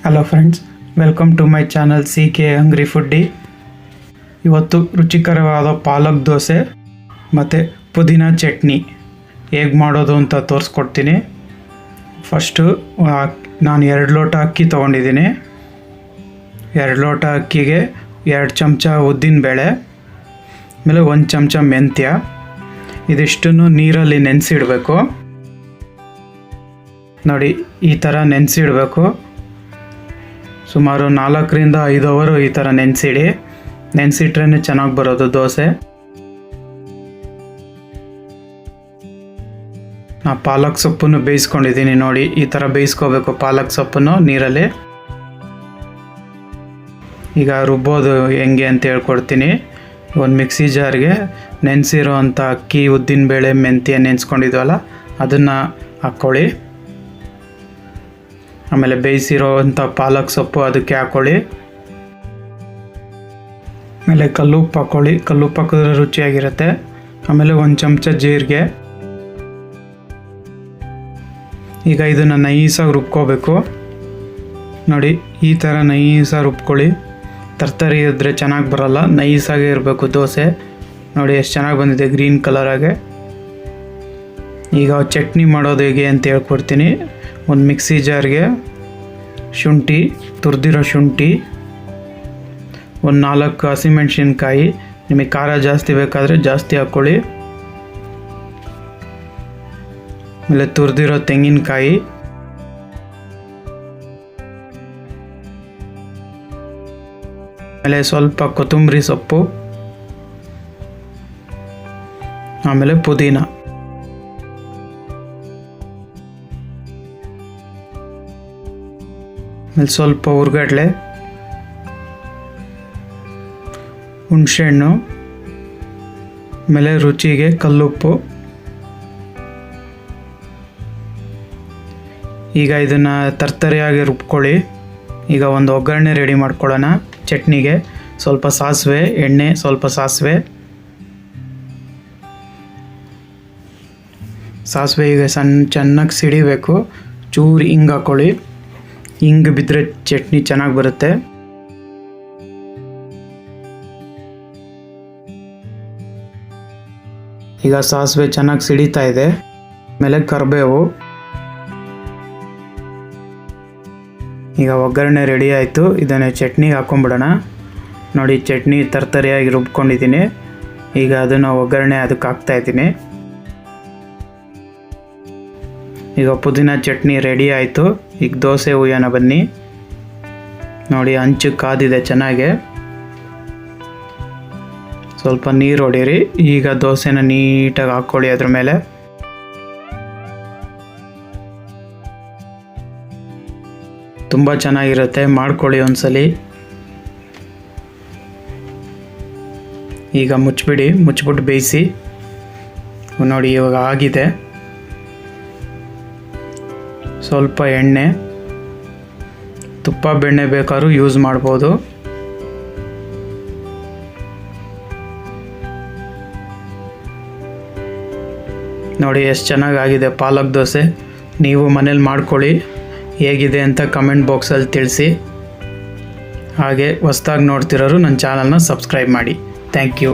Hello friends, welcome to my channel CK hungry foodie. ಇವತ್ತು ರುಚಿಕರವಾದ ಪಾಲಕ್ ದೋಸೆ ಮತ್ತು ಪುದೀನ ಚಟ್ನಿ ಹೇಗೆ ಮಾಡೋದು ಅಂತ ತೋರಿಸ್ಕೊಡ್ತೀನಿ. ಫಸ್ಟು ನಾನು 2 ಲೋಟ ಅಕ್ಕಿ ತೊಗೊಂಡಿದ್ದೀನಿ. 2 ಲೋಟ ಅಕ್ಕಿಗೆ 2 ಚಮಚ ಉದ್ದಿನಬೇಳೆ, ಆಮೇಲೆ 1 ಚಮಚ ಮೆಂತ್ಯ, ಇದಿಷ್ಟನ್ನು ನೀರಲ್ಲಿ ನೆನೆಸಿಡಬೇಕು. ನೋಡಿ, ಈ ಥರ ನೆನೆಸಿಡಬೇಕು. ಸುಮಾರು 4 ರಿಂದ 5 ಅವರ್ ಈ ಥರ ನೆನೆಸಿಟ್ರೇ ಚೆನ್ನಾಗಿ ಬರೋದು ದೋಸೆ. ನಾ ಪಾಲಕ್ ಸೊಪ್ಪನ್ನು ಬೇಯಿಸ್ಕೊಂಡಿದ್ದೀನಿ. ನೋಡಿ, ಈ ಥರ ಬೇಯಿಸ್ಕೋಬೇಕು ಪಾಲಕ್ ಸೊಪ್ಪನ್ನು ನೀರಲ್ಲಿ. ಈಗ ರುಬ್ಬೋದು ಹೆಂಗೆ ಅಂತ ಹೇಳ್ಕೊಡ್ತೀನಿ. ಒಂದು ಮಿಕ್ಸಿ ಜಾರ್ಗೆ ನೆನೆಸಿರೋ ಅಂಥ ಅಕ್ಕಿ, ಉದ್ದಿನಬೇಳೆ, ಮೆಂತ್ಯ ನೆನೆಸ್ಕೊಂಡಿದ್ವಲ್ಲ ಅದನ್ನು ಹಾಕ್ಕೊಳ್ಳಿ. ಆಮೇಲೆ ಬೇಯಿಸಿರೋ ಅಂಥ ಪಾಲಕ್ ಸೊಪ್ಪು ಅದಕ್ಕೆ ಹಾಕ್ಕೊಳ್ಳಿ. ಆಮೇಲೆ ಕಲ್ಲುಪ್ಪು ಹಾಕ್ಕೊಳ್ಳಿ. ಕಲ್ಲುಪ್ಪು ಹಾಕಿದ್ರೆ ರುಚಿಯಾಗಿರುತ್ತೆ. ಆಮೇಲೆ 1 ಚಮಚ ಜೀರಿಗೆ. ಈಗ ಇದನ್ನು ನೈಸಾಗಿ ರುಬ್ಕೋಬೇಕು. ನೋಡಿ, ಈ ಥರ ನೈಸಾಗಿ ರುಬ್ಕೊಳ್ಳಿ. ತರ್ತರಿ ಇದ್ದರೆ ಚೆನ್ನಾಗಿ ಬರೋಲ್ಲ, ನೈಸಾಗೇ ಇರಬೇಕು ದೋಸೆ. ನೋಡಿ ಎಷ್ಟು ಚೆನ್ನಾಗಿ ಬಂದಿದೆ, ಗ್ರೀನ್ ಕಲರಾಗೆ. ಈಗ ಚಟ್ನಿ ಮಾಡೋದು ಹೇಗೆ ಅಂತ ಹೇಳ್ಕೊಡ್ತೀನಿ. ಒಂದು ಮಿಕ್ಸಿ ಜಾರ್ಗೆ ಶುಂಠಿ, ತುರಿದಿರೋ ಶುಂಠಿ, ಒಂದು 4 ಹಸಿಮೆಣ್ಸಿನ್ಕಾಯಿ, ನಿಮಗೆ ಖಾರ ಜಾಸ್ತಿ ಬೇಕಾದರೆ ಜಾಸ್ತಿ ಹಾಕ್ಕೊಳ್ಳಿ. ಆಮೇಲೆ ತುರಿದಿರೋ ತೆಂಗಿನಕಾಯಿ, ಆಮೇಲೆ ಸ್ವಲ್ಪ ಕೊತ್ತಂಬರಿ ಸೊಪ್ಪು, ಆಮೇಲೆ ಪುದೀನ. ಆಮೇಲೆ ಸ್ವಲ್ಪ ಹುರ್ಗಡ್ಲೆ, ಹುಣಸೆಹಣ್ಣು, ಆಮೇಲೆ ರುಚಿಗೆ ಕಲ್ಲುಪ್ಪು. ಈಗ ಇದನ್ನು ತರ್ತರಿಯಾಗಿ ರುಬ್ಕೊಳ್ಳಿ. ಈಗ ಒಂದು ಒಗ್ಗರಣೆ ರೆಡಿ ಮಾಡ್ಕೊಳ್ಳೋಣ ಚಟ್ನಿಗೆ. ಸ್ವಲ್ಪ ಸಾಸಿವೆ, ಎಣ್ಣೆ, ಸ್ವಲ್ಪ ಸಾಸಿವೆ ಈಗ ಚೆನ್ನಾಗಿ ಸಿಡಿಬೇಕು. ಚೂರು ಹಿಂಗೆ ಹಾಕ್ಕೊಳ್ಳಿ. ಹಿಂಗೆ ಬಿದ್ದರೆ ಚಟ್ನಿ ಚೆನ್ನಾಗಿ ಬರುತ್ತೆ. ಈಗ ಸಾಸಿವೆ ಚೆನ್ನಾಗಿ ಸಿಡಿತಾ ಇದೆ. ಆಮೇಲೆ ಕರಿಬೇವು. ಈಗ ಒಗ್ಗರಣೆ ರೆಡಿ ಆಯಿತು. ಇದನ್ನು ಚಟ್ನಿಗೆ ಹಾಕ್ಕೊಂಬಿಡೋಣ. ನೋಡಿ, ಚಟ್ನಿ ತರ್ತರಿಯಾಗಿ ರುಬ್ಕೊಂಡಿದ್ದೀನಿ. ಈಗ ಅದನ್ನು ಒಗ್ಗರಣೆ ಅದಕ್ಕೆ ಹಾಕ್ತಾಯಿದ್ದೀನಿ. ಈಗ ಪುದೀನ ಚಟ್ನಿ ರೆಡಿ ಆಯಿತು. ಈಗ ದೋಸೆ ಹುಯ್ಯೋಣ ಬನ್ನಿ. ನೋಡಿ, ಹಂಚು ಕಾದಿದೆ ಚೆನ್ನಾಗೆ. ಸ್ವಲ್ಪ ನೀರು ಹೊಡೀರಿ. ಈಗ ದೋಸೆನ ನೀಟಾಗಿ ಹಾಕ್ಕೊಳ್ಳಿ ಅದ್ರ ಮೇಲೆ. ತುಂಬ ಚೆನ್ನಾಗಿರುತ್ತೆ, ಮಾಡ್ಕೊಳ್ಳಿ ಒಂದ್ಸಲಿ. ಈಗ ಮುಚ್ಚಿಬಿಟ್ಟು ಬೇಯಿಸಿ. ನೋಡಿ, ಇವಾಗ ಆಗಿದೆ. ಸ್ವಲ್ಪ ಎಣ್ಣೆ, ತುಪ್ಪ, ಬೆಣ್ಣೆ ಬೇಕಾದ್ರೂ ಯೂಸ್ ಮಾಡ್ಬೋದು. ನೋಡಿ ಎಷ್ಟು ಚೆನ್ನಾಗಾಗಿದೆ ಪಾಲಕ್ ದೋಸೆ. ನೀವು ಮನೇಲಿ ಮಾಡ್ಕೊಳ್ಳಿ. ಹೇಗಿದೆ ಅಂತ ಕಮೆಂಟ್ ಬಾಕ್ಸಲ್ಲಿ ತಿಳಿಸಿ. ಹಾಗೆ ಹೊಸ್ದಾಗಿ ನೋಡ್ತಿರೋರು ನನ್ನ ಚಾನಲ್ನ ಸಬ್ಸ್ಕ್ರೈಬ್ ಮಾಡಿ. Thank you.